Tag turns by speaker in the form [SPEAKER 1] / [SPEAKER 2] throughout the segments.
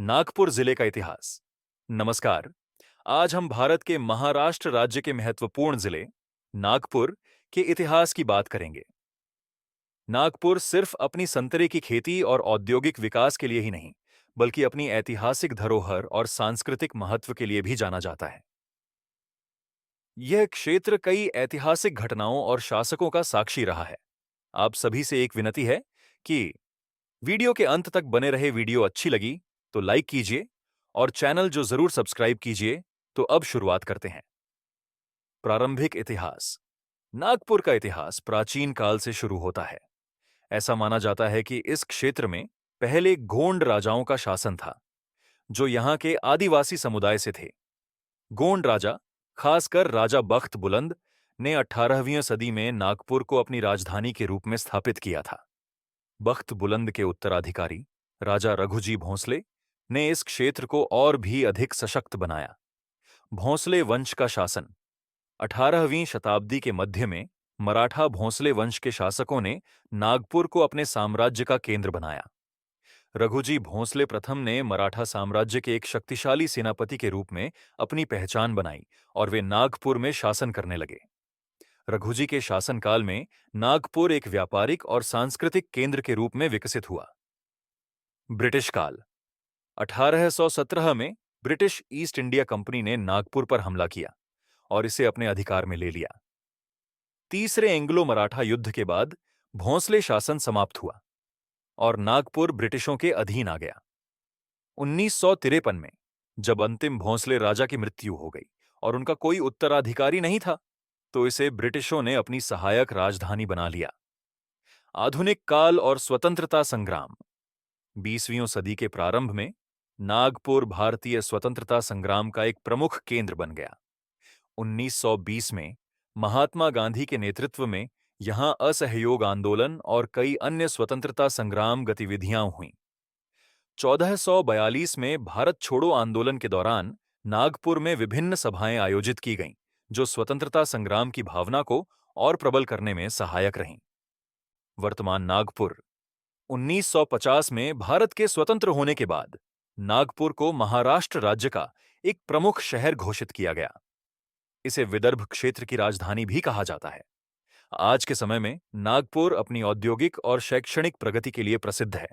[SPEAKER 1] नागपुर जिले का इतिहास। नमस्कार। आज हम भारत के महाराष्ट्र राज्य के महत्वपूर्ण जिले नागपुर के इतिहास की बात करेंगे। नागपुर सिर्फ अपनी संतरे की खेती और औद्योगिक विकास के लिए ही नहीं, बल्कि अपनी ऐतिहासिक धरोहर और सांस्कृतिक महत्व के लिए भी जाना जाता है। यह क्षेत्र कई ऐतिहासिक घटनाओं और शासकों का साक्षी रहा है। आप सभी से एक विनती है कि वीडियो के अंत तक बने रहे। वीडियो अच्छी लगी तो लाइक कीजिए और चैनल जो जरूर सब्सक्राइब कीजिए। तो अब शुरुआत करते हैं। प्रारंभिक इतिहास। नागपुर का इतिहास प्राचीन काल से शुरू होता है। ऐसा माना जाता है कि इस क्षेत्र में पहले गोंड राजाओं का शासन था, जो यहाँ के आदिवासी समुदाय से थे। गोंड राजा, खासकर राजा बख्त बुलंद, ने 18वीं सदी में नागपुर को अपनी राजधानी के रूप में स्थापित किया था। बख्त बुलंद के उत्तराधिकारी राजा रघुजी भोंसले ने इस क्षेत्र को और भी अधिक सशक्त बनाया। भोंसले वंश का शासन। 18वीं शताब्दी के मध्य में मराठा भोंसले वंश के शासकों ने नागपुर को अपने साम्राज्य का केंद्र बनाया। रघुजी भोंसले प्रथम ने मराठा साम्राज्य के एक शक्तिशाली सेनापति के रूप में अपनी पहचान बनाई और वे नागपुर में शासन करने लगे। रघुजी के शासनकाल में नागपुर एक व्यापारिक और सांस्कृतिक केंद्र के रूप में विकसित हुआ। ब्रिटिश काल। 1817 में ब्रिटिश ईस्ट इंडिया कंपनी ने नागपुर पर हमला किया और इसे अपने अधिकार में ले लिया। तीसरे एंग्लो मराठा युद्ध के बाद भोंसले शासन समाप्त हुआ और नागपुर ब्रिटिशों के अधीन आ गया। 1953 में जब अंतिम भोंसले राजा की मृत्यु हो गई और उनका कोई उत्तराधिकारी नहीं था, तो इसे ब्रिटिशों ने अपनी सहायक राजधानी बना लिया। आधुनिक काल और स्वतंत्रता संग्राम। 20वीं सदी के प्रारंभ में नागपुर भारतीय स्वतंत्रता संग्राम का एक प्रमुख केंद्र बन गया। 1920 में महात्मा गांधी के नेतृत्व में यहां असहयोग आंदोलन और कई अन्य स्वतंत्रता संग्राम गतिविधियां हुईं। 1442 में भारत छोड़ो आंदोलन के दौरान नागपुर में विभिन्न सभाएं आयोजित की गईं, जो स्वतंत्रता संग्राम की भावना को और प्रबल करने में सहायक रहीं। वर्तमान नागपुर। 1950 में भारत के स्वतंत्र होने के बाद नागपुर को महाराष्ट्र राज्य का एक प्रमुख शहर घोषित किया गया। इसे विदर्भ क्षेत्र की राजधानी भी कहा जाता है। आज के समय में नागपुर अपनी औद्योगिक और शैक्षणिक प्रगति के लिए प्रसिद्ध है।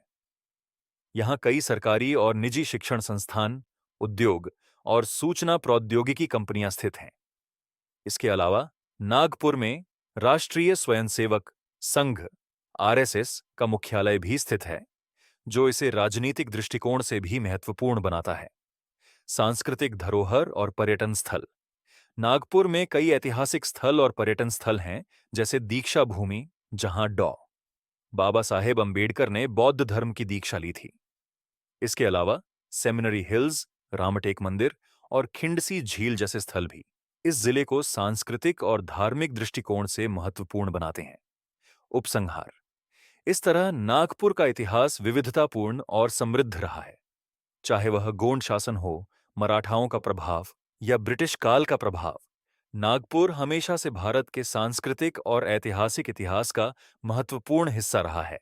[SPEAKER 1] यहाँ कई सरकारी और निजी शिक्षण संस्थान, उद्योग और सूचना प्रौद्योगिकी कंपनियां स्थित हैं। इसके अलावा नागपुर में राष्ट्रीय स्वयंसेवक संघ आरएसएस का मुख्यालय भी स्थित है, जो इसे राजनीतिक दृष्टिकोण से भी महत्वपूर्ण बनाता है। सांस्कृतिक धरोहर और पर्यटन स्थल। नागपुर में कई ऐतिहासिक स्थल और पर्यटन स्थल हैं, जैसे दीक्षा भूमि, जहां बाबा साहेब अंबेडकर ने बौद्ध धर्म की दीक्षा ली थी। इसके अलावा सेमिनरी हिल्स, रामटेक मंदिर और खिंडसी झील जैसे स्थल भी इस जिले को सांस्कृतिक और धार्मिक दृष्टिकोण से महत्वपूर्ण बनाते हैं। उपसंहार। इस तरह नागपुर का इतिहास विविधतापूर्ण और समृद्ध रहा है। चाहे वह गोंड शासन हो, मराठाओं का प्रभाव या ब्रिटिश काल का प्रभाव, नागपुर हमेशा से भारत के सांस्कृतिक और ऐतिहासिक इतिहास का महत्वपूर्ण हिस्सा रहा है।